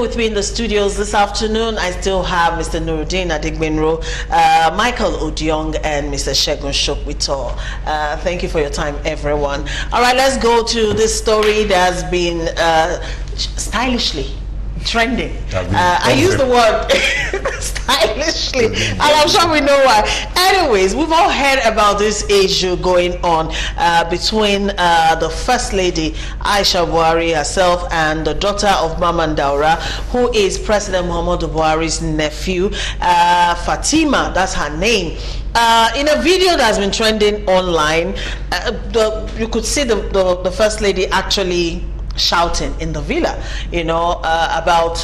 with me in the studios this afternoon, I still have Mr. Nuruddin Adigbenro, Michael Odiong, and Mr. Shegun Shokwito. Thank you for your time, everyone. All right, let's go to this story that has been stylishly trending. I use the word stylishly, and I'm sure we know why. Anyways, we've all heard about this issue going on between the First Lady Aisha Buhari herself and the daughter of Maman Daura, who is President Muhammadu Buhari's nephew, Fatima. That's her name. In a video that's been trending online, you could see the First Lady actually shouting in the villa, you know, about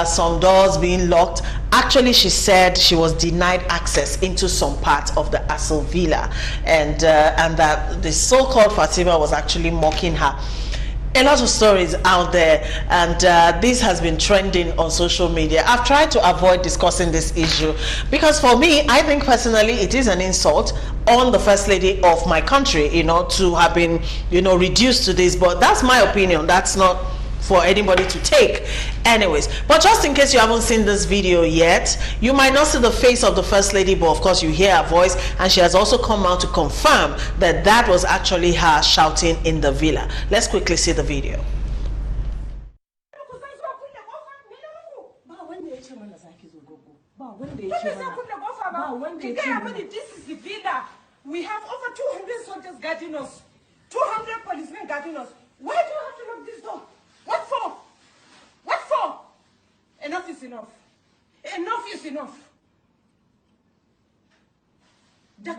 some doors being locked. Actually, she said she was denied access into some part of the Aso Villa, and that the so-called Fatima was actually mocking her. A lot of stories out there, and this has been trending on social media. I've tried to avoid discussing this issue because for me, I think personally it is an insult on the First Lady of my country, you know, to have been, you know, reduced to this. But that's my opinion. That's not for anybody to take. Anyways, but just in case you haven't seen this video yet, you might not see the face of the First Lady, but of course you hear her voice, and she has also come out to confirm that that was actually her shouting in the villa. Let's quickly see the video. This is the villa. We have over 200 soldiers guarding us, 200 policemen guarding us. Why do you have to lock this door? What for? What for? Enough is enough. Enough is enough. Let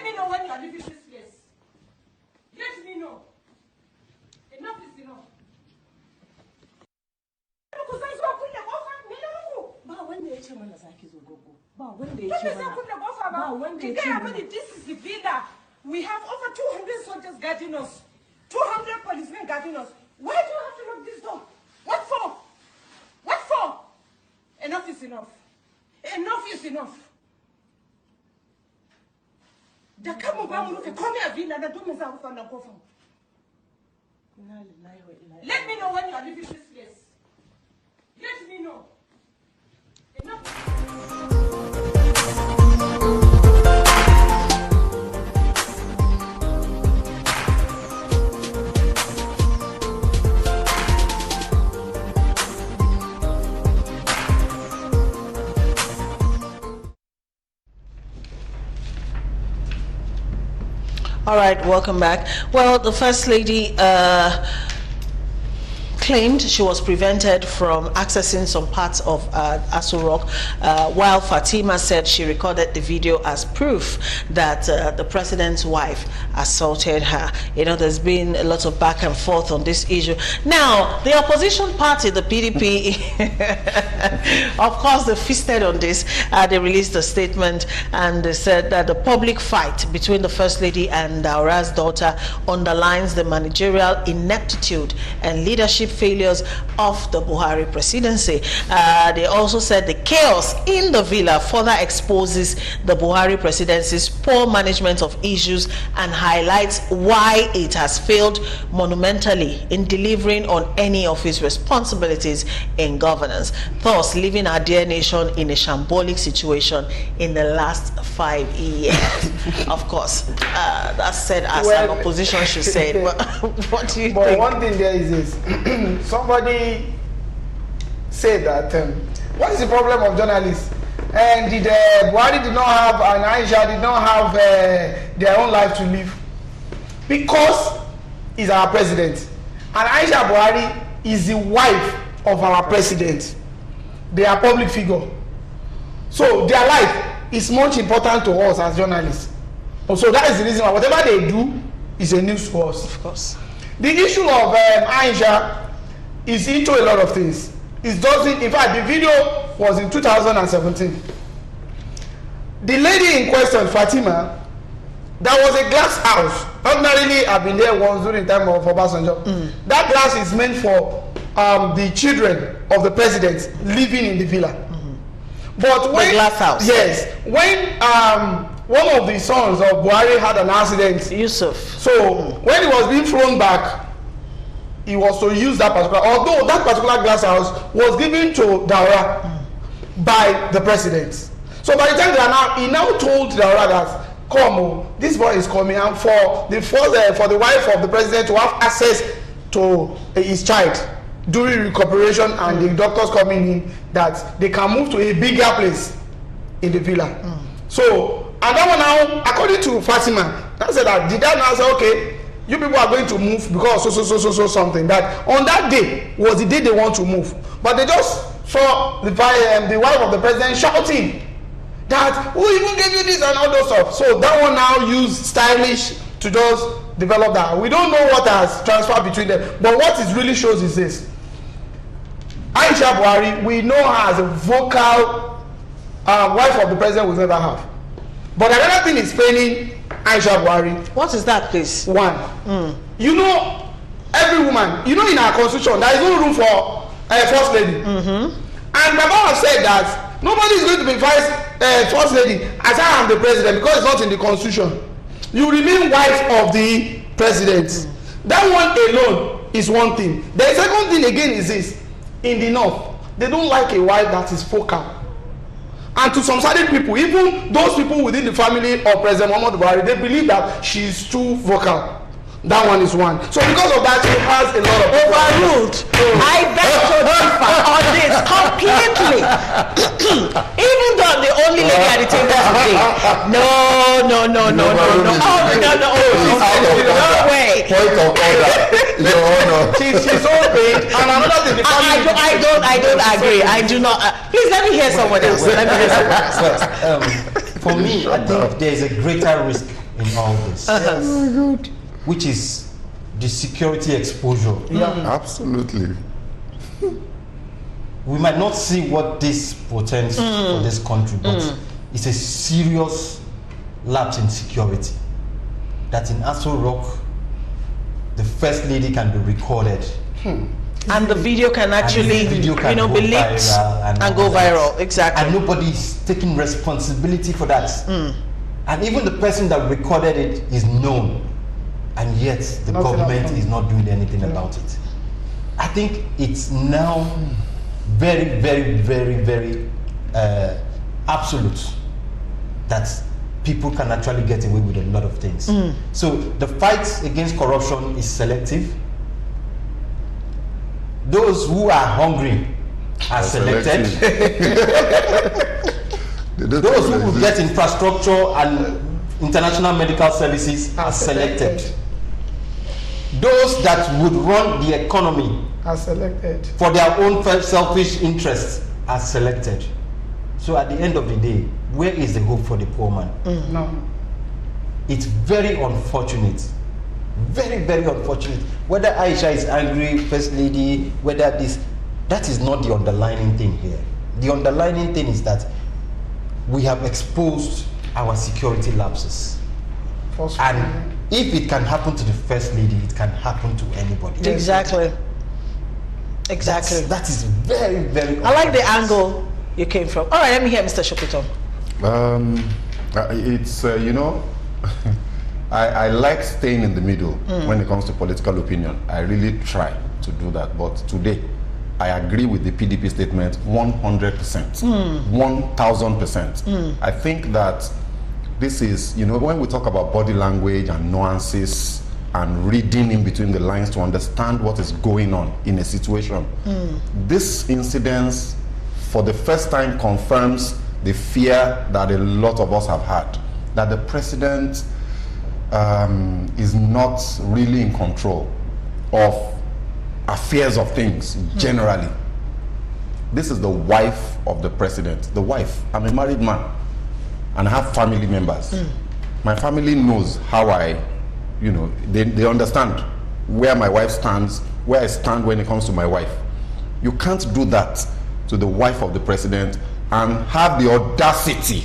me know when you are leaving this place. Let me know. Enough is enough. This is the villa. We have over 200 soldiers guarding us, 200 policemen guarding us. Why do you have to lock this door? What for? What for? Enough is enough. Enough is enough. Let me know when you are leaving this place. Let me know. Enough. All right, welcome back. Well, the First Lady claimed she was prevented from accessing some parts of Aso Rock, while Fatima said she recorded the video as proof that the president's wife assaulted her. You know, there's been a lot of back and forth on this issue. Now, the opposition party, the PDP, of course, they feasted on this. They released a statement and they said that the public fight between the First Lady and Daura's daughter underlines the managerial ineptitude and leadership failures of the Buhari presidency. They also said the chaos in the villa further exposes the Buhari presidency's poor management of issues and highlights why it has failed monumentally in delivering on any of its responsibilities in governance, thus leaving our dear nation in a shambolic situation in the last 5 years. Of course, that's said as an opposition should say it, but what do you think? But one thing there is this. Somebody said that, what is the problem of journalists? And Buhari did not have, and Aisha did not have their own life to live. Because he's our president. And Aisha Buhari is the wife of our president. They are public figure. So their life is much important to us as journalists. So that is the reason why whatever they do is a news to us. Of course. The issue of Aisha is into a lot of things. It doesn't, in fact, the video was in 2017. The lady in question, Fatima, there was a glass house. Ordinarily, I've been there once during the time of Obasanjo. That glass is meant for the children of the president living in the villa. But when the glass house. Yes, when one of the sons of Buhari had an accident. Yusuf. So when he was being flown back, he was to use that particular, although that particular glass house was given to Daura by the president. So by the time he now told Daura that, come, this boy is coming, and for the wife of the president to have access to his child during recuperation and the doctors coming in, that they can move to a bigger place in the villa. So, and that one now, according to Fatima, I said that the dad now said, okay, you people are going to move because so something. That on that day was the day they want to move, but they just saw the wife of the president shouting that who even gave you this and all those stuff. So that one now used stylish to just develop that. We don't know what has transferred between them, but what it really shows is this: Aisha Buhari, we know her as a vocal wife of the president will never have. But another thing is paining Aisha Buhari. What is that, please? One, you know, every woman, you know, in our constitution, there is no room for a first lady. And Baba has said that nobody is going to be first lady as I am the president, because it's not in the constitution. You remain wife of the president. That one alone is one thing. The second thing again is this: in the north, they don't like a wife that is vocal. And to some certain people, even those people within the family of President Muhammadu Buhari, they believe that she is too vocal. That one is one. So because of that, she has a lot of overruled. I beg to differ on this completely. Even though I'm the only lady at the table today. No. Oh, no. No way. Point of order. Your Honor. She's so big. And another thing, the family. I don't agree. I do not. Please let me hear someone else. For me, I think there is a greater risk in all this. Which is the security exposure. Absolutely. We might not see what this portends for this country, but it's a serious lapse in security. That in Aso Rock, the first lady can be recorded. And the video can actually, be leaked and go viral. Exactly. And nobody is taking responsibility for that. And even the person that recorded it is known. And yet the government is not doing anything about it. I think it's now very, very, very, very absolute that people can actually get away with a lot of things. So the fight against corruption is selective. Those who are hungry are selected. Those who will get infrastructure and international medical services are selected. Those that would run the economy are selected for their own selfish interests are selected. So at the end of the day, where is the hope for the poor man? No. It's very unfortunate. Very, very unfortunate. Whether Aisha is angry, First Lady, whether that is not the underlying thing here. The underlying thing is that we have exposed our security lapses. And if it can happen to the First Lady, it can happen to anybody. Exactly. That is very, very. I like the angle you came from. All right, let me hear Mr. Shokito. It's I like staying in the middle when it comes to political opinion. I really try to do that, but today I agree with the PDP statement 100%, 1000%. I think that this is, when we talk about body language and nuances and reading in between the lines to understand what is going on in a situation, this incident for the first time confirms the fear that a lot of us have had, that the president is not really in control of affairs of things generally. This is the wife of the president. The wife. I'm a married man and I have family members. My family knows how they understand where my wife stands, where I stand when it comes to my wife. You can't do that to the wife of the president and have the audacity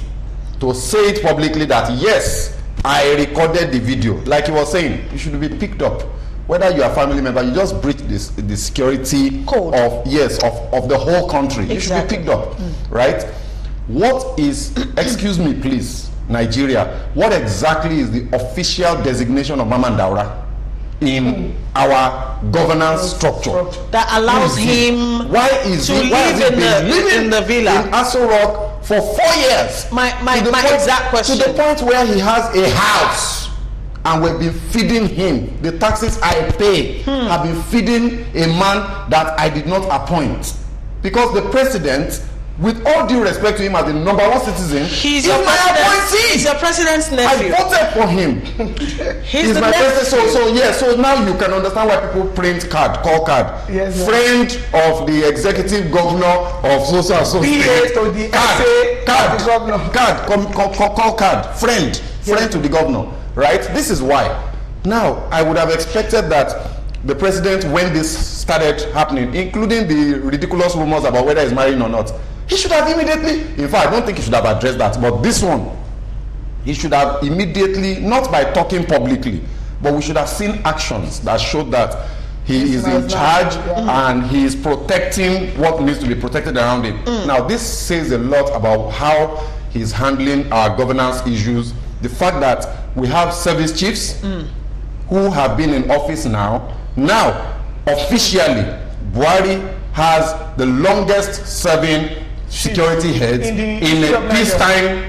to say it publicly that yes, I recorded the video. Like he was saying, you should be picked up. Whether you are a family member, you just breach the security code of the whole country. Exactly. You should be picked up, right? What is, excuse me please, Nigeria, what exactly is the official designation of Mamandaura in our governance structure that allows him why is to he, why live in the villa in Aso Rock for 4 years? My exact question. To the point where he has a house and we've been feeding him. The taxes I pay have been feeding a man that I did not appoint. Because the president, with all due respect to him as the #1 citizen, he's my appointee. He's your president's nephew. I voted for him. He's the my nephew. president. So now you can understand why people print call card. Yes, friend of the executive governor of so to the call card. Friend to the governor. Right? This is why. Now, I would have expected that the president, when this started happening, including the ridiculous rumors about whether he's marrying or not, he should have immediately, in fact, I don't think he should have addressed that, but this one, he should have immediately, not by talking publicly, but we should have seen actions that showed that he is in charge and he is protecting what needs to be protected around him. Now, this says a lot about how he's handling our governance issues. The fact that we have service chiefs who have been in office now, officially, Buhari has the longest serving security heads in a peacetime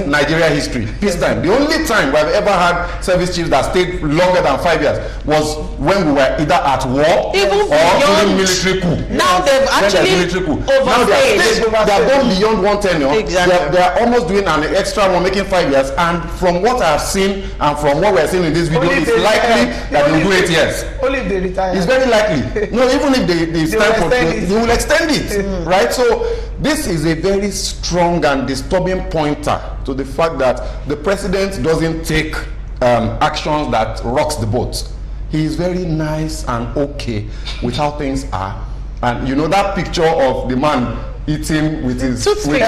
Nigeria history. Peacetime. The only time we have ever had service chiefs that stayed longer than 5 years was when we were either at war or during military coup. Now they've actually overstayed. Now they are going beyond one tenure. Exactly. They are almost doing an extra one, making 5 years. And from what I have seen and from what we are seeing in this video, it's likely that they will do 8 years. Only if they retire. It's very likely. No, even if they will extend it. Right? So this is a very strong and disturbing pointer to the fact that the president doesn't take actions that rocks the boat. He is very nice and okay with how things are. And you know that picture of the man eating with his toothpick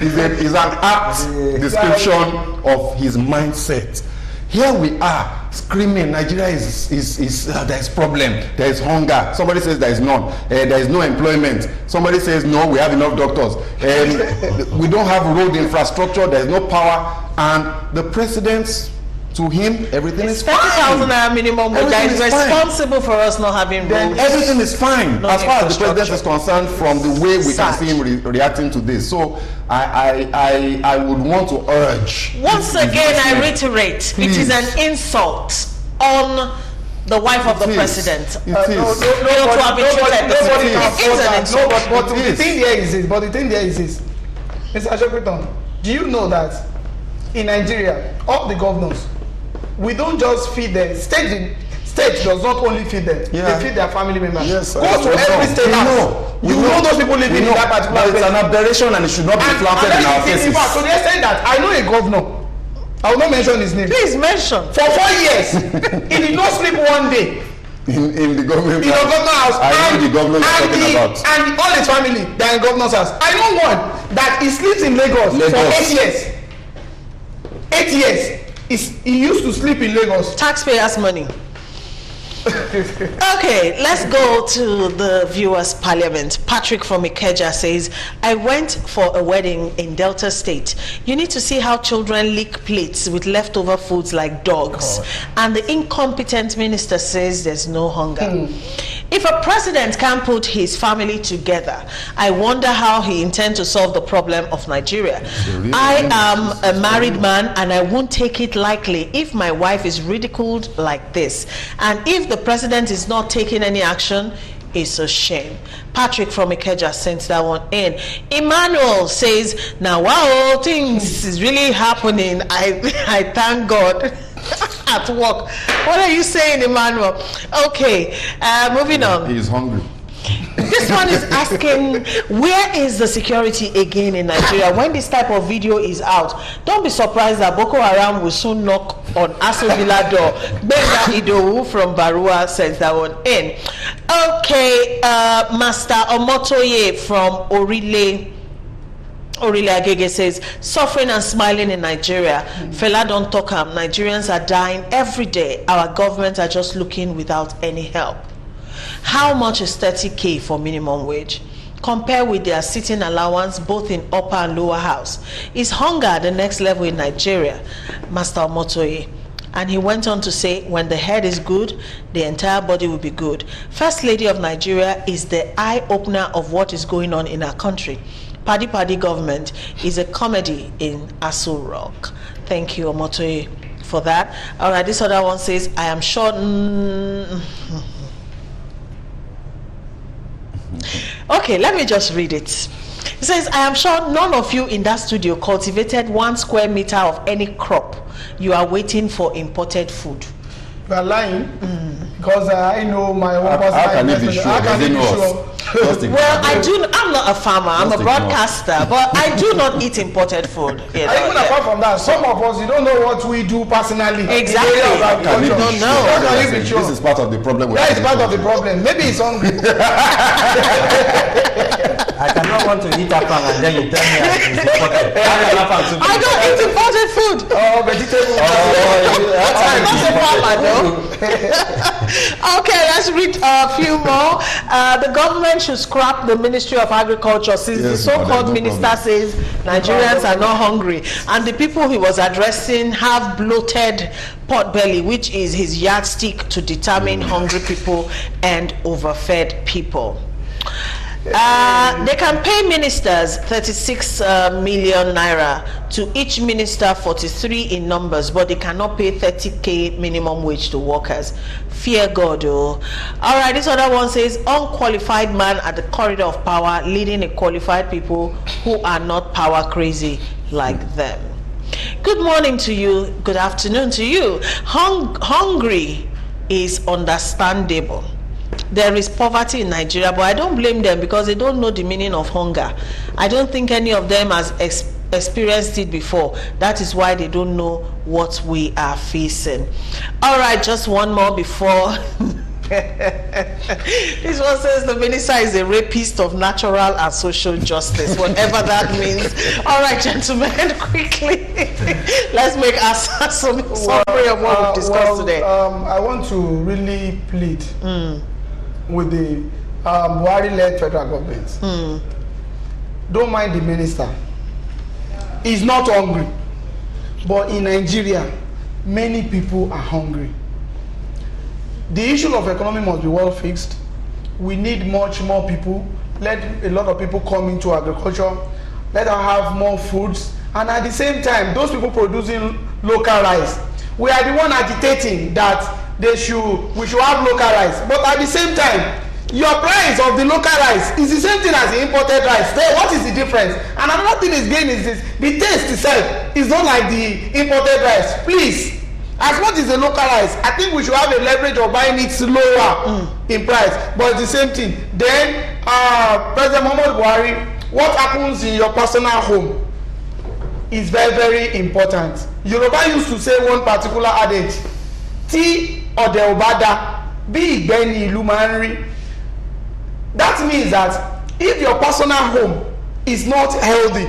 is an apt description of his mindset. Here we are screaming, Nigeria is there is problem, there is hunger. Somebody says there is none. There is no employment. Somebody says no, we have enough doctors. We don't have road infrastructure. There is no power. And the president, to him, everything is fine. 30,000 naira minimum wage that is responsible for us not having roads. Everything is fine as far as the president is concerned, from the way we can see him reacting to this. So I would want to urge. Once again, I reiterate, it is an insult on the wife of the president. Nobody can afford that. But the thing there is this. Mr. Ashokriton, do you know that in Nigeria, all the governors, we don't just feed them. State does not only feed them, they feed their family members. Yes, go to every state house. You know those people living in that particular place. It's an aberration and it should not be planted in our faces. In fact, so they say that I know a governor. I will not mention his name. Please mention. For 4 years, he did not sleep one day. In the government house. I know the governor you're talking about. And all his family, they are in governor's house. I know one that he sleeps in Lagos. For 8 years. 8 years. He used to sleep in Lagos. Taxpayers' money. Okay, let's go to the viewers' parliament. Patrick from Ikeja says, I went for a wedding in Delta State. You need to see how children lick plates with leftover foods like dogs. And the incompetent minister says there's no hunger. If a president can't put his family together, I wonder how he intends to solve the problem of Nigeria. I am a married man and I won't take it lightly if my wife is ridiculed like this. And if the president is not taking any action, it's a shame. Patrick from Ikeja sent that one in. Emmanuel says, now wow, things is really happening. I thank God. At work. What are you saying, Emmanuel? Okay, moving on. He is hungry. This one is asking, where is the security again in Nigeria when this type of video is out? Don't be surprised that Boko Haram will soon knock on Aso Villa door. Benga Idowu from Barua sends that one in. Okay, Master Omotoye from Orile Agege says, suffering and smiling in Nigeria. Fela don't talk am. Nigerians are dying every day. Our government are just looking without any help. How much is 30K for minimum wage? compare with their sitting allowance both in upper and lower house. Is hunger at the next level in Nigeria, Master Omotoye? And he went on to say, when the head is good, the entire body will be good. First Lady of Nigeria is the eye-opener of what is going on in our country. Paddy Paddy government is a comedy in Aso Rock. Thank you, Omotoye, for that. All right, this other one says, I am sure... Okay, let me just read it. It says, I am sure none of you in that studio cultivated 1 square meter of any crop. You are waiting for imported food. You are lying. Because I know my own personal How can it be sure? How can it be sure? Well, I'm not a farmer, I'm a broadcaster, but I do not eat imported food. And even apart from that, some of us, you don't know what we do personally. Exactly. You don't know. This is part of the problem. That is part of the problem. Maybe it's hungry. I cannot want to eat apam and then you tell me it's imported. I don't eat imported food. Oh, vegetable. I'm not a farmer, though. Okay, let's read a few more. The government should scrap the Ministry of Agriculture since the so-called minister says Nigerians are not hungry. And the people he was addressing have bloated pot belly, which is his yardstick to determine hungry people and overfed people. They can pay ministers 36 million naira, to each minister 43 in numbers, but they cannot pay 30k minimum wage to workers. Fear God, oh. All right, this other one says, unqualified man at the corridor of power leading a qualified people who are not power crazy like them. Good morning to you, good afternoon to you. Hungry is understandable. There is poverty in Nigeria, but I don't blame them because they don't know the meaning of hunger. I don't think any of them has experienced it before. That is why they don't know what we are facing. All right, just one more before. This one says the minister is a rapist of natural and social justice, whatever that means. All right, gentlemen, quickly, let's make a summary of what we've discussed today. I want to really plead with the Buhari-led federal government. Don't mind the minister. He's not hungry. But in Nigeria, many people are hungry. The issue of economy must be well fixed. We need much more people. Let a lot of people come into agriculture. Let us have more foods. And at the same time, those people producing local rice, we are the one agitating that we should have local rice. But at the same time, your price of the local rice is the same thing as the imported rice. Then what is the difference? And another thing is this, the taste itself is not like the imported rice. Please, as much as the local rice, I think we should have a leverage of buying it lower in price. But it's the same thing. Then President Muhammadu Buhari, what happens in your personal home is very, very important. Yoruba used to say one particular adage, Tí ọ̀dẹ̀ ò bá dá, bí ìgbẹ́ ni ìlú máa ń rí. That means that if your personal home is not healthy,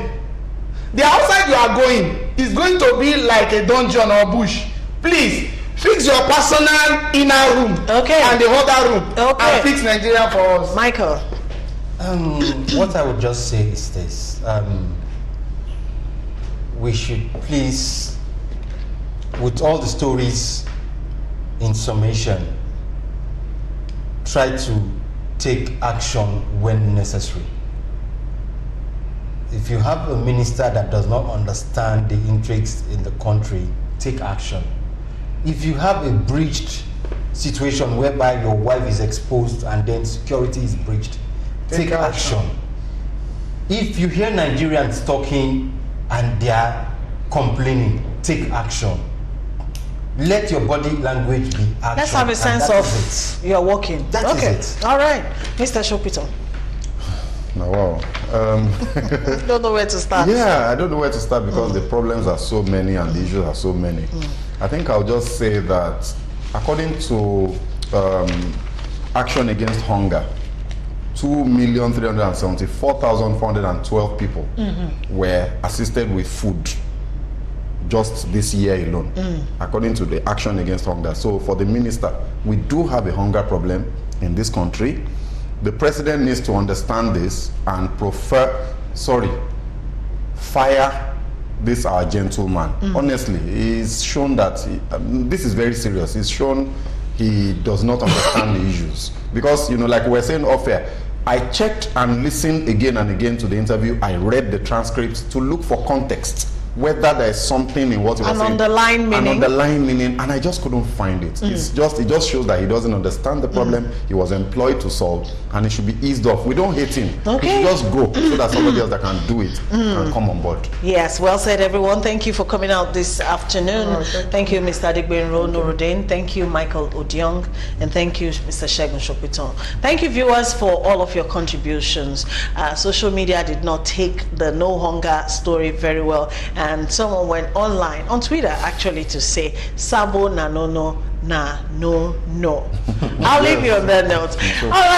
the outside you are going is going to be like a dungeon or bush. Please fix your personal inner room and the other room and fix Nigeria for us. Michael. What I would just say is this. We should please, with all the stories in summation, try to take action when necessary. If you have a minister that does not understand the intrigues in the country, take action. If you have a breached situation whereby your wife is exposed and then security is breached, take action. If you hear Nigerians talking and they are complaining, take action. Let your body language be action. Let's have a sense of you're working. That is it. All right, Mr. Shopito. Now, wow. Don't know where to start. Yeah, I don't know where to start because the problems are so many and the issues are so many. I think I'll just say that according to Action Against Hunger, 2,374,412 people were assisted with food just this year alone, according to the Action Against Hunger. So for the minister, we do have a hunger problem in this country. The president needs to understand this and fire this our gentleman. Honestly, he's shown that this is very serious. He's shown he does not understand the issues. Because, you know, like we're saying off air, I checked and listened again and again to the interview. I read the transcripts to look for context, whether there is something in what he was saying. Underlying meaning. And I just couldn't find it. It just shows that he doesn't understand the problem he was employed to solve, and it should be eased off. We don't hate him. Okay. He should just go so that somebody else that can do it can come on board. Yes, well said, everyone. Thank you for coming out this afternoon. Thank you, Mr. Adegbenro Nuruddin. Thank you, Michael Odiong. And thank you, Mr. Segun Shokwiton. Thank you, viewers, for all of your contributions. Social media did not take the no hunger story very well. And someone went online, on Twitter actually, to say, Sabo na no no, na no no. I'll leave you on that note. All right.